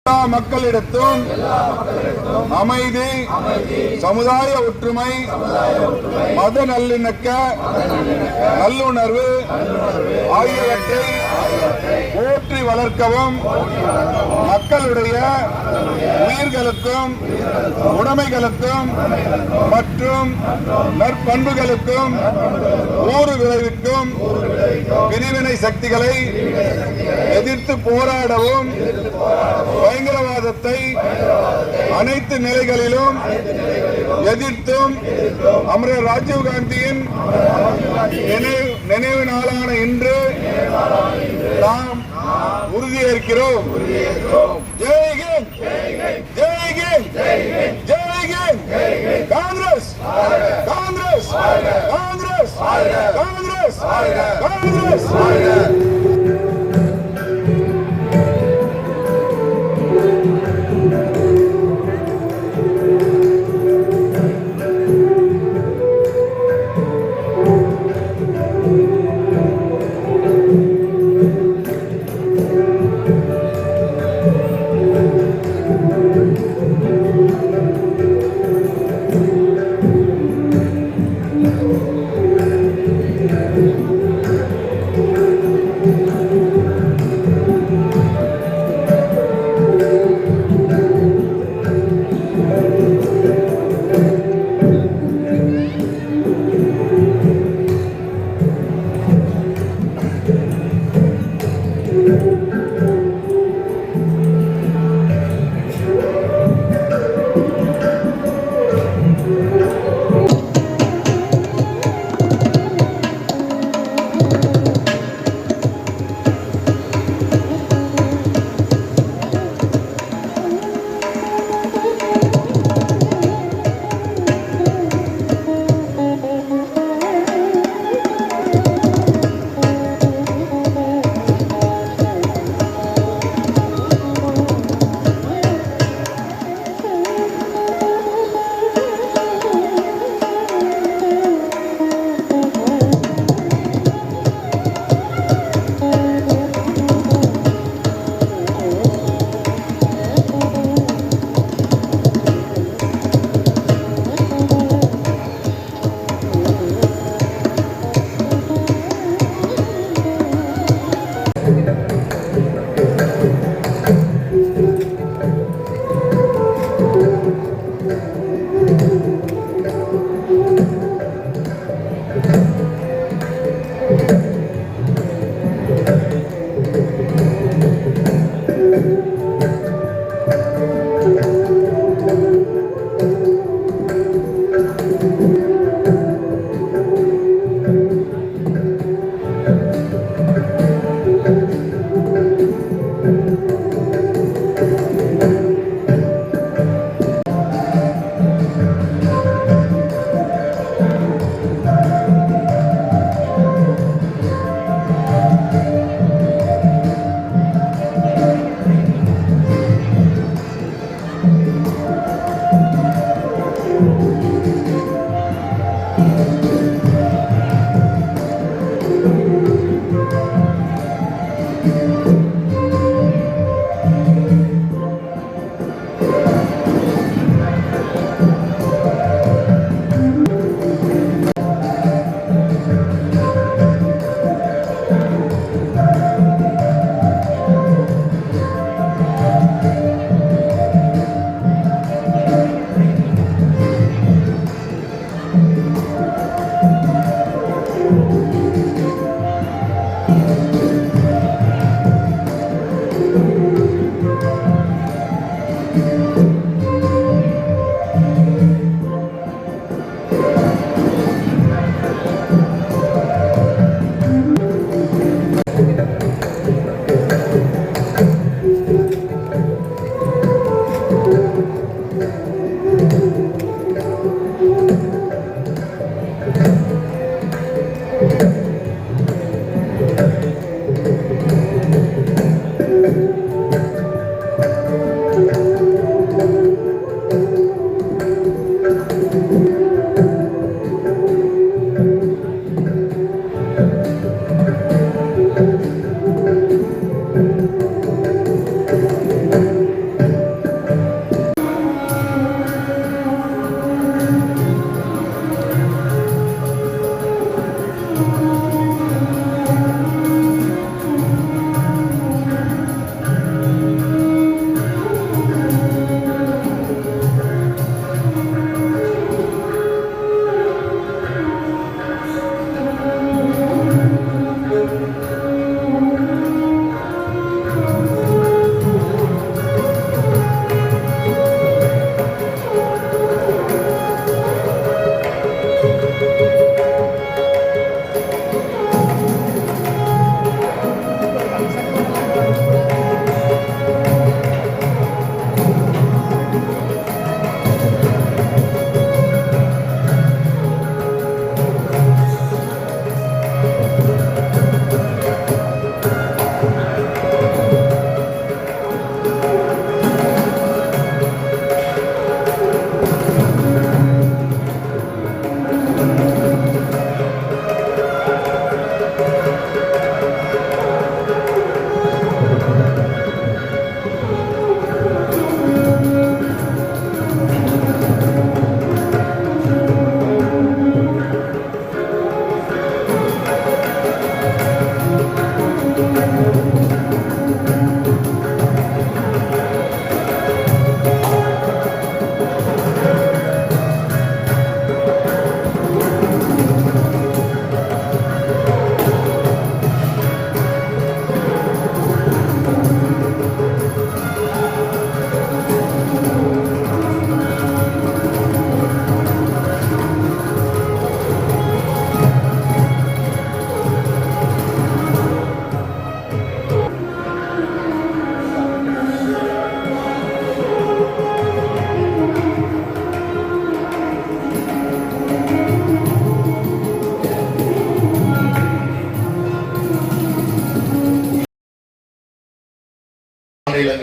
எல்லா மக்களிடத்தும் அமைதி, சமுதாய ஒற்றுமை, மத நல்லிணக்க நல்லுணர்வு ஆகியவற்றை போற்றி வளர்க்கவும், மக்களுடைய உயிர்களுக்கும் உடைமைகளுக்கும் மற்றும் நற்பண்புகளுக்கும் ஊறு விளைவிக்கும் பிரிவினை சக்திகளை எதிர்த்து போராடவும், பயங்கரவாதத்தை அனைத்து நிலைகளிலும் எதிர்த்தும் அமரர் ராஜீவ் காந்தியின் நினைவு நாளான இன்று நாம் உறுதியேற்கிறோம். ஜெய் ஹிந்த், ஜெய் ஹிந்த், ஜெய் ஹிந்த். காங்கிரஸ், காங்கிரஸ், காங்கிரஸ், காங்கிரஸ், காங்கிரஸ்.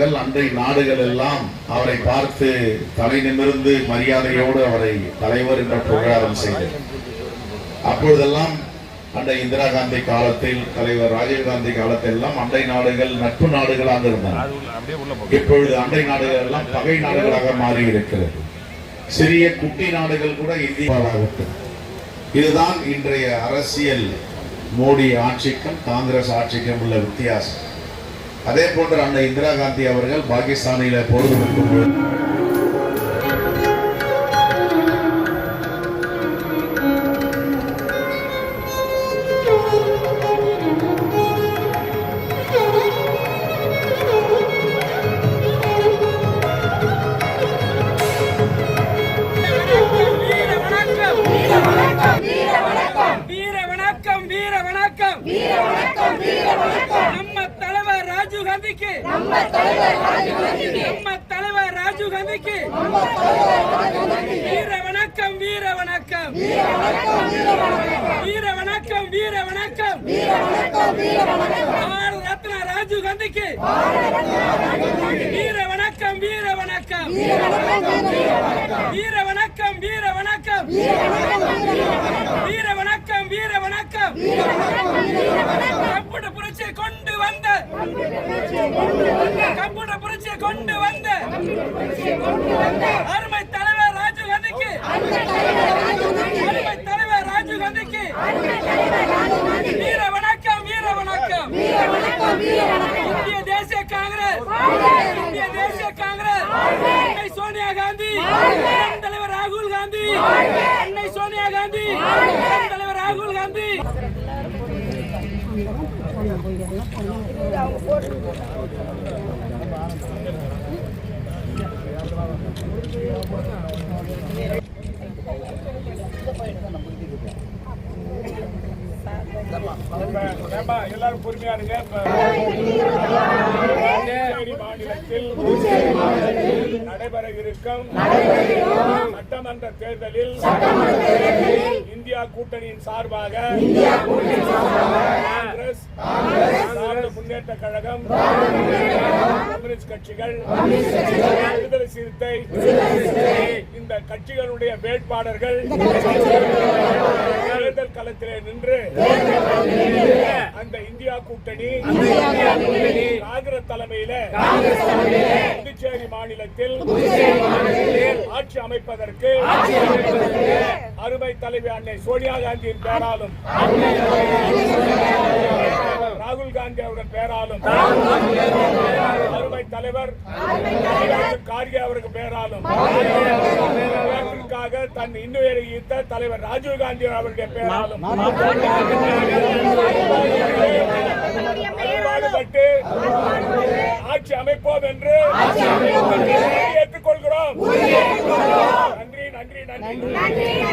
அவர்கள் அண்டை நாடுகள் எல்லாம் அவரை பார்த்து தலை நிமிர்ந்து மரியாதையோடு அவரை தலைவர் என்ற புகழாரம் செய்தது. அப்பொழுதெல்லாம் அண்டை இந்திரா காந்தி காலத்தில், தலைவர் ராஜீவ் காந்தி காலத்தில் எல்லாம் அண்டை நாடுகள் நட்பு நாடுகளாக இருந்தன. இப்பொழுது அண்டை நாடுகள் எல்லாம் பகை நாடுகளாக மாறி இருக்கிறது. சிறிய குட்டி நாடுகள் கூட இந்தியாவாகட்டும். இதுதான் இன்றைய அரசியல் மோடி ஆட்சிக்கும் காங்கிரஸ் ஆட்சிக்கும் உள்ள வித்தியாசம். அதே போன்று அன்னை இந்திரா காந்தி அவர்கள் பாகிஸ்தானில பொழுது நம்ம தலைவர் ராஜீவ் காந்திக்கு வீர வணக்கம், வீர வணக்கம், வீர வணக்கம், வீர வணக்கம், பாரத ரத்னா ராஜீவ் காந்திக்கு வீர வணக்கம், வீர வணக்கம், வீர வணக்கம், வீர வணக்கம், வீர வணக்கம், வீர வணக்கம். கம்ப்யூட்டர் புரட்சியை கொண்டு வந்த அருமை தலைவர் ராஜீவ் காந்திக்கு, அருமை தலைவர் ராஜீவ் காந்திக்கு வீர வணக்கம், வீர வணக்கம். இந்திய தேசிய காங்கிரஸ், இந்திய தேசிய காங்கிரஸ், அன்னை சோனியா காந்தி, தலைவர் ராகுல் காந்தி, அன்னை சோனியா காந்தி, தலைவர் ராகுல் காந்தி. எல்லாரும் பொறுமையா இருங்க. மாநிலத்தில் நடைபெற இருக்கும் சட்டமன்ற தேர்தலில் இந்தியா கூட்டணியின் சார்பாக காங்கிரஸ், திராவிட முன்னேற்ற கழகம், கம்யூனிஸ்ட் கட்சிகள், விடுதலை சிறுத்தை, இந்த கட்சிகளுடைய வேட்பாளர்கள் தேர்தல் களத்திலே நின்று அந்த இந்தியா கூட்டணி காங்கிரஸ் தலைமையில புதுச்சேரி மாநிலத்தில் ஆட்சி அமைப்பதற்கு அருமை தலைவி அன்னை சோனியா காந்தியின் பேராலும் ராகுல் காந்தி அவர்கள் பேராலும் அருமை தலைவர் கார்கே அவருக்கு பேராலும் தன் இன்னுயிரை ஈர்த்த தலைவர் ராஜீவ் காந்தி அவருடைய பேராலும் பாடுபட்டு ஆட்சி அமைப்போம் என்று ஏற்றுக்கொள்கிறோம். நன்றி, நன்றி, நன்றி.